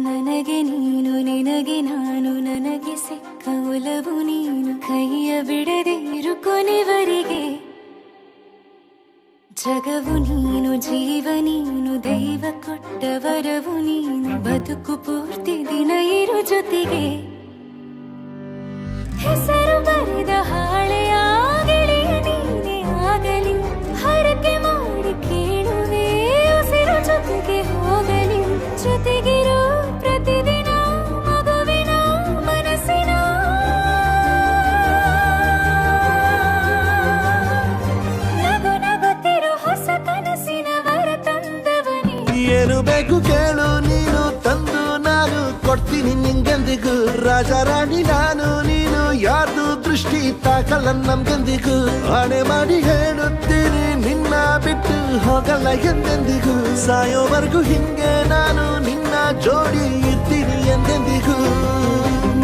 ನನಗೆ ನೀನು ನಿನಗೆ ನಾನು ನನಗೆ ಸಿಕ್ಕ ಒಲವು ನೀನು ಕೈಯ ಬಿಡದೆ ಇರು ಕೊನೆವರೆಗೆ ಜಗವು ನೀನು ಜೀವ ನೀನು ದೈವ ಕೊಟ್ಟ ವರವು ನೀನು ಬದುಕು ಪೂರ್ತಿ ದಿನ ಇರು ಜೊತೆಗೆ ಹೆಸರು ಬರೆದ ಹಾಳೆಯ ಗೆಳೆಯ ನೀನೇ ಆಗಲಿ ಹರಕೆ ಮಾಡಿ ಕೇಳುವೆ ಉಸಿರು ಜೊತೆಗೆ ಹೋಗಲಿ ಜೊತೆಗಿರೋ ಪ್ರತಿದಿನ ಮಗುವಿನ ಮನಸ್ಸಿನ ನಗು ನಗುತ್ತಿರೋ ಹೊಸ ಕನಸಿನ ವರ ತಂದವನೇ ಏನು ಬೇಕು ಕೇಳು ನೀನು ತಂದು ನಾನು ಕೊಡ್ತೀನಿ ನಿಂಗೆಂದಿಗೂ ರಾಜ ರಾಣಿ ನಾನು ನೀನು ಯಾರ್ದು ದೃಷ್ಟಿ ತಾಕಲ್ಲ ನಮ್ಗೆಂದಿಗೂ ಆಣೆ ಮಾಡಿ ಹೇಳುತ್ತೀನಿ ನಿನ್ನ ಬಿಟ್ಟು ಹೋಗಲ್ಲ ಎಂದೆಂದಿಗೂ ಸಾಯೋವರೆಗೂ ಹಿಂಗೆ ನಾನು ನಿನ್ನ ಜೋಡಿ ಇರ್ತೀನಿ ಎಂದೆಂದಿಗೂ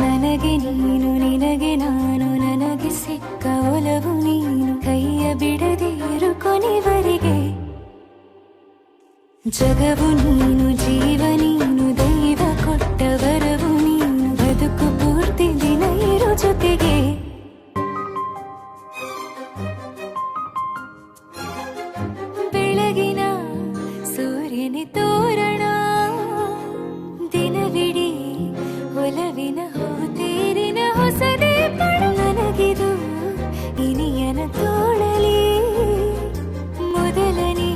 ನನಗೆ ನೀನು ನಿನಗೆ ನಾನು ನನಗೆ ಸಿಕ್ಕ ಒಲವು ನೀನು ಕೈಯ ಬಿಡದೆ ಇರು ಕೊನೆವರೆಗೆ ಜಗವು ನೀನು ಜೀವ ನೀನು ದೈವ ಕೊಟ್ಟ ವರವು ನೀನು ಬದುಕು ಪೂರ್ತಿ ದಿನ ಇರು ಜೊತೆಗೆ ಬೆಳಗಿನ ಸೂರ್ಯನೇ ತೋರಣ ದಿನವಿಡೀ ಒಲವಿನ ಹೋತೇರಿನ ಹೊಸದೇ ಪಡ ನನಗಿದು ಇನಿಯನ ತೋಳಲಿ ಮೊದಲನೇ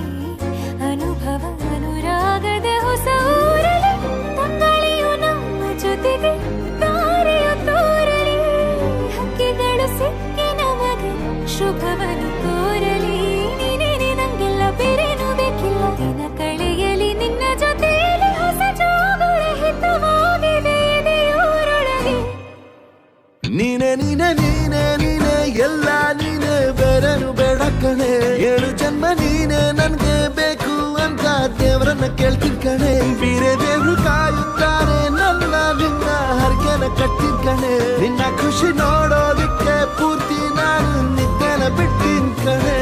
ಅನುಭವ ಅನುರಾಗದ ಹೊಸ ಊರಲಿ ತಂಗಳಿಯು ನಮ್ಮ ಜೊತೆಗೆ ತಾರೆಯ ತೋರಲಿ ಹಕ್ಕಿಗಳು ಸಿಕ್ಕಿ ನಮಗೆ ಶುಭವನ್ನು ಕೋರಲಿ ನೀನೇ ನಂಗೆಲ್ಲ ಬೇರೇನು ಬೇಕಿಲ್ಲ ದಿನ ಕಳೆಯಲಿ ನಿನ್ನ ಜೊತೆಯಲ್ಲಿ ಹೊಸ ಜೋಗುಳ ಹಿತವಾಗಿದೆ ಇದೆಯೂರೊಳಗೆ ನೀನೆ ನೀನೆ ನೀನೆ ನೀನೆ ಎಲ್ಲ ನೀನೆ ಬೇರೆನು ಬೇಡ ಕಣೆ 7 ಜನ್ಮ ನೀನೆ ನನ್ಗೆ ಬೇಕು ಅಂತ ದೇವರನ್ನ ಕೇಳ್ತೀನಿ ಕಣೆ ಬೇರೆ ದೇವ್ರು ಕಾಯುತ್ತಾರೆ ನನ್ನ ನಿನ್ನ ಹರ್ಗೆನ ಕಟ್ಟಿನ ಕಣೆ ನಿನ್ನ ಖುಷಿ ನೋಡೋದಿಕ್ಕೆ ಪೂರ್ತಿ ನಾನು ನಿದ್ದೆನ ಬಿಟ್ಟಿನ ಕಣೆ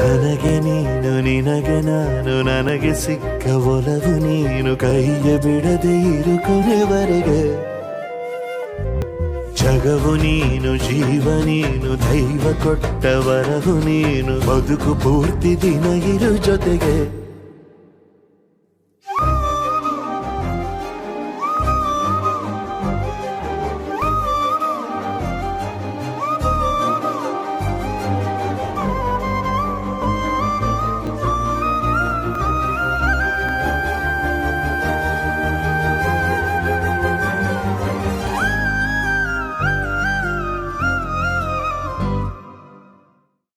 ನನಗೆ ನೀನು ನಿನಗೆ ನಾನು ನನಗೆ ಸಿಕ್ಕ ಒಲವು ನೀನು ಕೈಯ ಬಿಡದೆ ಇರು ಕೊನೆವರೆಗೆ ಜಗವು ನೀನು ಜೀವ ನೀನು ದೈವ ಕೊಟ್ಟ ವರವು ನೀನು ಬದುಕು ಪೂರ್ತಿ ದಿನ ಇರು ಜೊತೆಗೆ